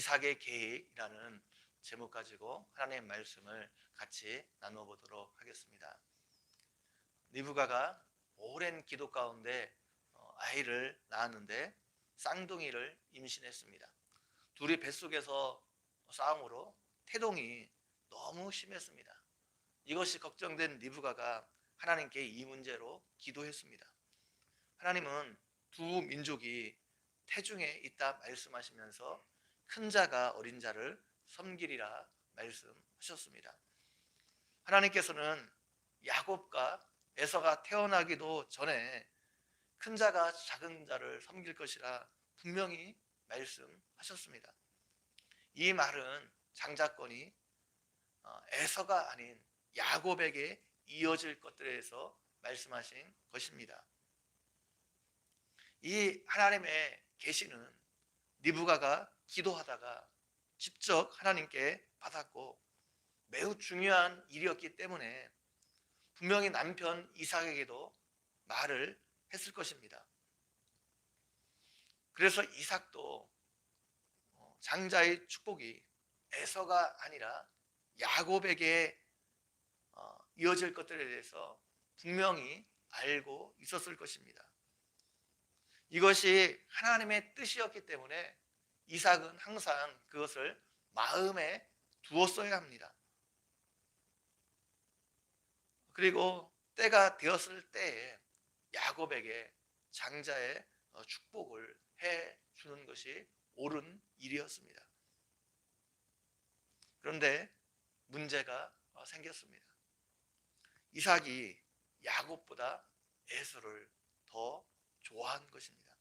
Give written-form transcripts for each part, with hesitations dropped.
이삭의 계획이라는 제목 가지고 하나님의 말씀을 같이 나누어 보도록 하겠습니다. 리브가가 오랜 기도 가운데 아이를 낳았는데 쌍둥이를 임신했습니다. 둘이 뱃속에서 싸움으로 태동이 너무 심했습니다. 이것이 걱정된 리브가가 하나님께 이 문제로 기도했습니다. 하나님은 두 민족이 태중에 있다 말씀하시면서 큰 자가 어린 자를 섬기리라 말씀하셨습니다. 하나님께서는 야곱과 에서가 태어나기도 전에 큰 자가 작은 자를 섬길 것이라 분명히 말씀하셨습니다. 이 말은 장자권이 에서가 아닌 야곱에게 이어질 것들에 대해서 말씀하신 것입니다. 이 하나님의 계시는 리브가가 기도하다가 직접 하나님께 받았고 매우 중요한 일이었기 때문에 분명히 남편 이삭에게도 말을 했을 것입니다. 그래서 이삭도 장자의 축복이 에서가 아니라 야곱에게 이어질 것들에 대해서 분명히 알고 있었을 것입니다. 이것이 하나님의 뜻이었기 때문에 이삭은 항상 그것을 마음에 두었어야 합니다. 그리고 때가 되었을 때에 야곱에게 장자의 축복을 해 주는 것이 옳은 일이었습니다. 그런데 문제가 생겼습니다. 이삭이 야곱보다 에서를 더 좋아한 것입니다.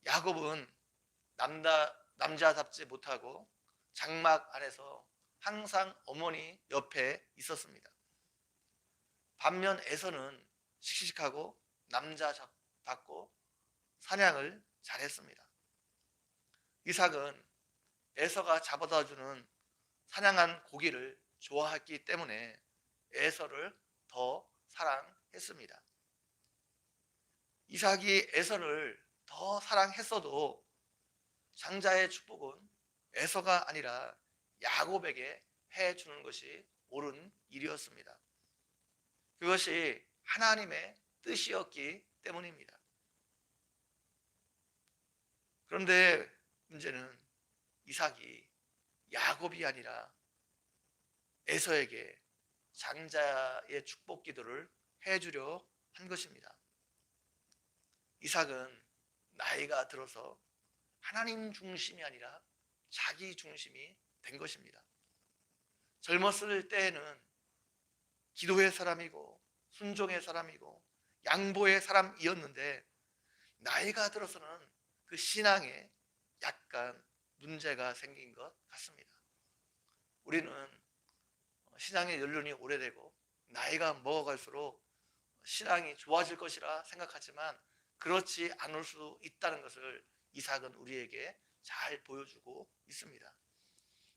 야곱은 남자답지 못하고 장막 안에서 항상 어머니 옆에 있었습니다. 반면 에서는 씩씩하고 남자답고 사냥을 잘했습니다. 이삭은 에서가 잡아다 주는 사냥한 고기를 좋아했기 때문에 에서를 더 사랑했습니다. 이삭이 에서를 더 사랑했어도 장자의 축복은 에서가 아니라 야곱에게 해주는 것이 옳은 일이었습니다. 그것이 하나님의 뜻이었기 때문입니다. 그런데 문제는 이삭이 야곱이 아니라 에서에게 장자의 축복 기도를 해주려 한 것입니다. 이삭은 나이가 들어서 하나님 중심이 아니라 자기 중심이 된 것입니다. 젊었을 때에는 기도의 사람이고 순종의 사람이고 양보의 사람이었는데 나이가 들어서는 그 신앙에 약간 문제가 생긴 것 같습니다. 우리는 신앙의 연륜이 오래되고 나이가 먹어갈수록 신앙이 좋아질 것이라 생각하지만 그렇지 않을 수 있다는 것을 이삭은 우리에게 잘 보여주고 있습니다.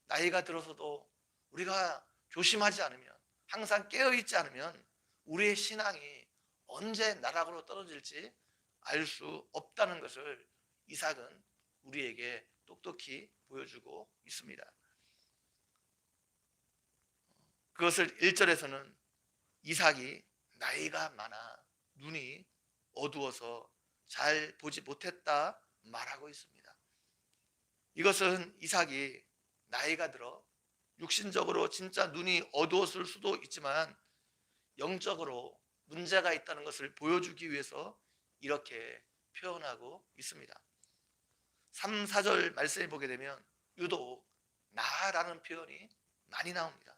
나이가 들어서도 우리가 조심하지 않으면, 항상 깨어있지 않으면 우리의 신앙이 언제 나락으로 떨어질지 알 수 없다는 것을 이삭은 우리에게 똑똑히 보여주고 있습니다. 그것을 1절에서는 이삭이 나이가 많아 눈이 어두워서 잘 보지 못했다 말하고 있습니다. 이것은 이삭이 나이가 들어 육신적으로 진짜 눈이 어두웠을 수도 있지만 영적으로 문제가 있다는 것을 보여주기 위해서 이렇게 표현하고 있습니다. 3, 4절 말씀을 보게 되면 유독 나라는 표현이 많이 나옵니다.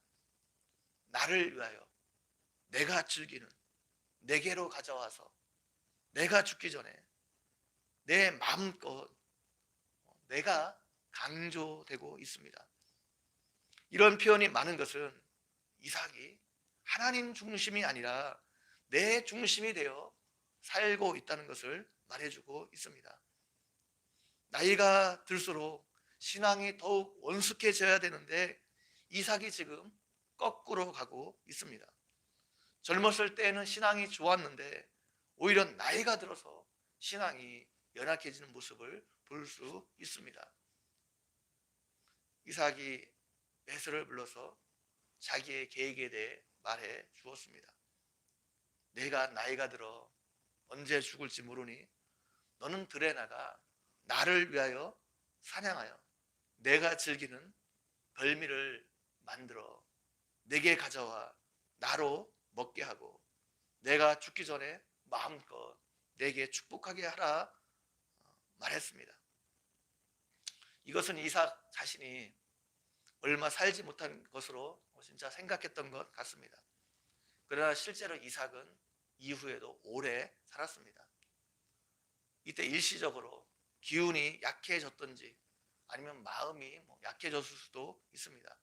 나를 위하여 내가 즐기는 내게로 가져와서 내가 죽기 전에 내 마음껏 내가 강조되고 있습니다. 이런 표현이 많은 것은 이삭이 하나님 중심이 아니라 내 중심이 되어 살고 있다는 것을 말해주고 있습니다. 나이가 들수록 신앙이 더욱 원숙해져야 되는데 이삭이 지금 거꾸로 가고 있습니다. 젊었을 때는 신앙이 좋았는데 오히려 나이가 들어서 신앙이 연약해지는 모습을 볼 수 있습니다. 이삭이 에서를 불러서 자기의 계획에 대해 말해 주었습니다. 내가 나이가 들어 언제 죽을지 모르니 너는 들에 나가 나를 위하여 사냥하여 내가 즐기는 별미를 만들어 내게 가져와 나로 먹게 하고 내가 죽기 전에 마음껏 내게 축복하게 하라 말했습니다. 이것은 이삭 자신이 얼마 살지 못한 것으로 진짜 생각했던 것 같습니다. 그러나 실제로 이삭은 이후에도 오래 살았습니다. 이때 일시적으로 기운이 약해졌던지 아니면 마음이 약해졌을 수도 있습니다.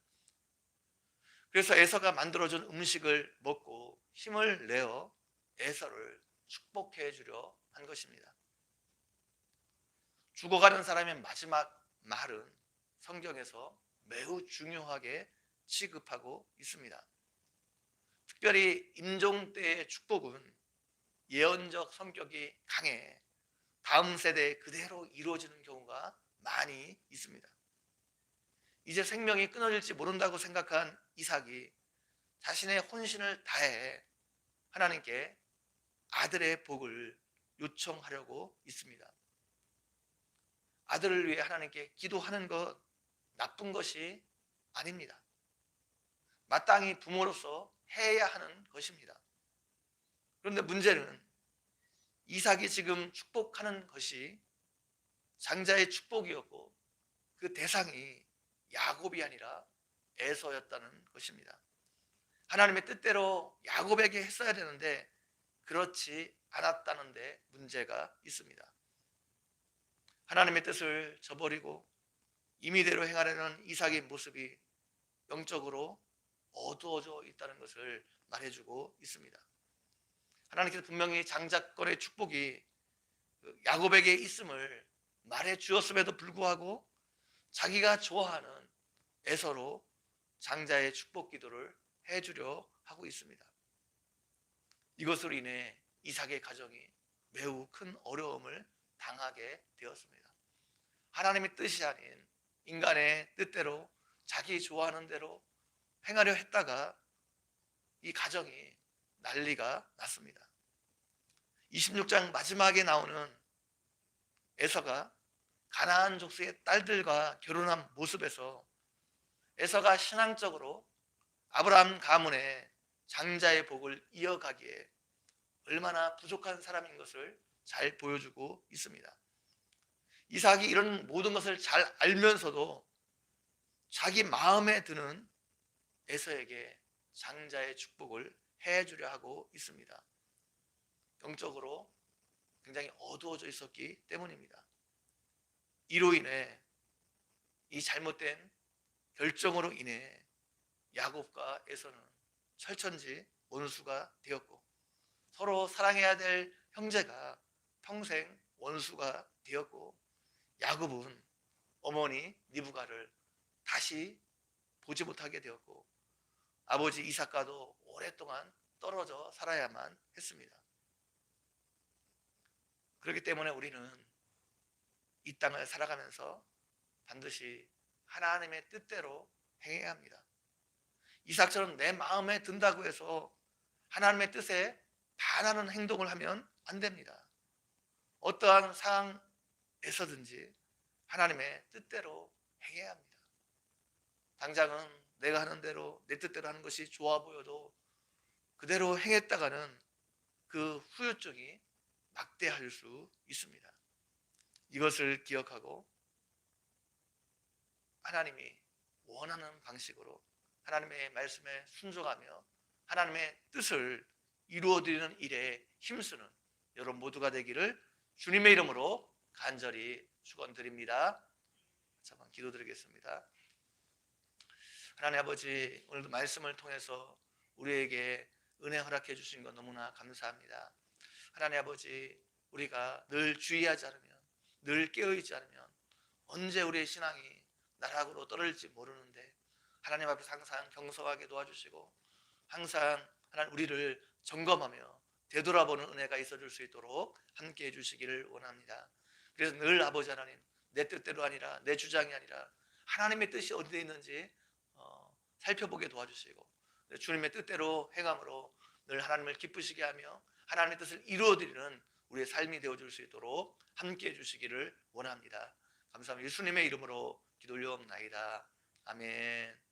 그래서 에서가 만들어준 음식을 먹고 힘을 내어 에서를 축복해 주려 한 것입니다. 죽어가는 사람의 마지막 말은 성경에서 매우 중요하게 취급하고 있습니다. 특별히 임종 때의 축복은 예언적 성격이 강해 다음 세대에 그대로 이루어지는 경우가 많이 있습니다. 이제 생명이 끊어질지 모른다고 생각한 이삭이 자신의 혼신을 다해 하나님께 아들의 복을 요청하려고 있습니다. 아들을 위해 하나님께 기도하는 것 나쁜 것이 아닙니다. 마땅히 부모로서 해야 하는 것입니다. 그런데 문제는 이삭이 지금 축복하는 것이 장자의 축복이었고 그 대상이 야곱이 아니라 에서였다는 것입니다. 하나님의 뜻대로 야곱에게 했어야 되는데 그렇지 않았다는 데 문제가 있습니다. 하나님의 뜻을 저버리고 임의대로 행하려는 이삭의 모습이 영적으로 어두워져 있다는 것을 말해주고 있습니다. 하나님께서 분명히 장자권의 축복이 야곱에게 있음을 말해 주었음에도 불구하고 자기가 좋아하는 에서로 장자의 축복 기도를 해주려 하고 있습니다. 이것으로 인해 이삭의 가정이 매우 큰 어려움을 당하게 되었습니다. 하나님의 뜻이 아닌 인간의 뜻대로 자기 좋아하는 대로 행하려 했다가 이 가정이 난리가 났습니다. 26장 마지막에 나오는 에서가 가나안 족속의 딸들과 결혼한 모습에서 에서가 신앙적으로 아브라함 가문의 장자의 복을 이어가기에 얼마나 부족한 사람인 것을 잘 보여주고 있습니다. 이삭이 이런 모든 것을 잘 알면서도 자기 마음에 드는 에서에게 장자의 축복을 해주려 하고 있습니다. 영적으로 굉장히 어두워져 있었기 때문입니다. 이로 인해 이 잘못된 결정으로 인해 야곱과 에서는 철천지 원수가 되었고 서로 사랑해야 될 형제가 평생 원수가 되었고 야곱은 어머니 리브가를 다시 보지 못하게 되었고 아버지 이삭과도 오랫동안 떨어져 살아야만 했습니다. 그렇기 때문에 우리는 이 땅을 살아가면서 반드시 하나님의 뜻대로 행해야 합니다. 이삭처럼 내 마음에 든다고 해서 하나님의 뜻에 반하는 행동을 하면 안 됩니다. 어떠한 상황에서든지 하나님의 뜻대로 행해야 합니다. 당장은 내가 하는 대로 내 뜻대로 하는 것이 좋아 보여도 그대로 행했다가는 그 후유증이 막대할 수 있습니다. 이것을 기억하고 하나님이 원하는 방식으로 하나님의 말씀에 순종하며 하나님의 뜻을 이루어드리는 일에 힘쓰는 여러분 모두가 되기를 주님의 이름으로 간절히 축원드립니다. 잠깐 기도드리겠습니다. 하나님 아버지, 오늘도 말씀을 통해서 우리에게 은혜 허락해 주신 것 너무나 감사합니다. 하나님 아버지, 우리가 늘 주의하지 않으면, 늘 깨어있지 않으면 언제 우리의 신앙이 나락으로 떨어질지 모르는데 하나님 앞에서 항상 경성하게 도와주시고 항상 하나님 우리를 점검하며 되돌아보는 은혜가 있어줄 수 있도록 함께해 주시기를 원합니다. 그래서 늘 아버지 하나님, 내 뜻대로 아니라 내 주장이 아니라 하나님의 뜻이 어디에 있는지 살펴보게 도와주시고 주님의 뜻대로 행함으로 늘 하나님을 기쁘시게 하며 하나님의 뜻을 이루어드리는 우리의 삶이 되어줄 수 있도록 함께해 주시기를 원합니다. 감사합니다. 예수님의 이름으로 기도 올려옵나이다. 아멘.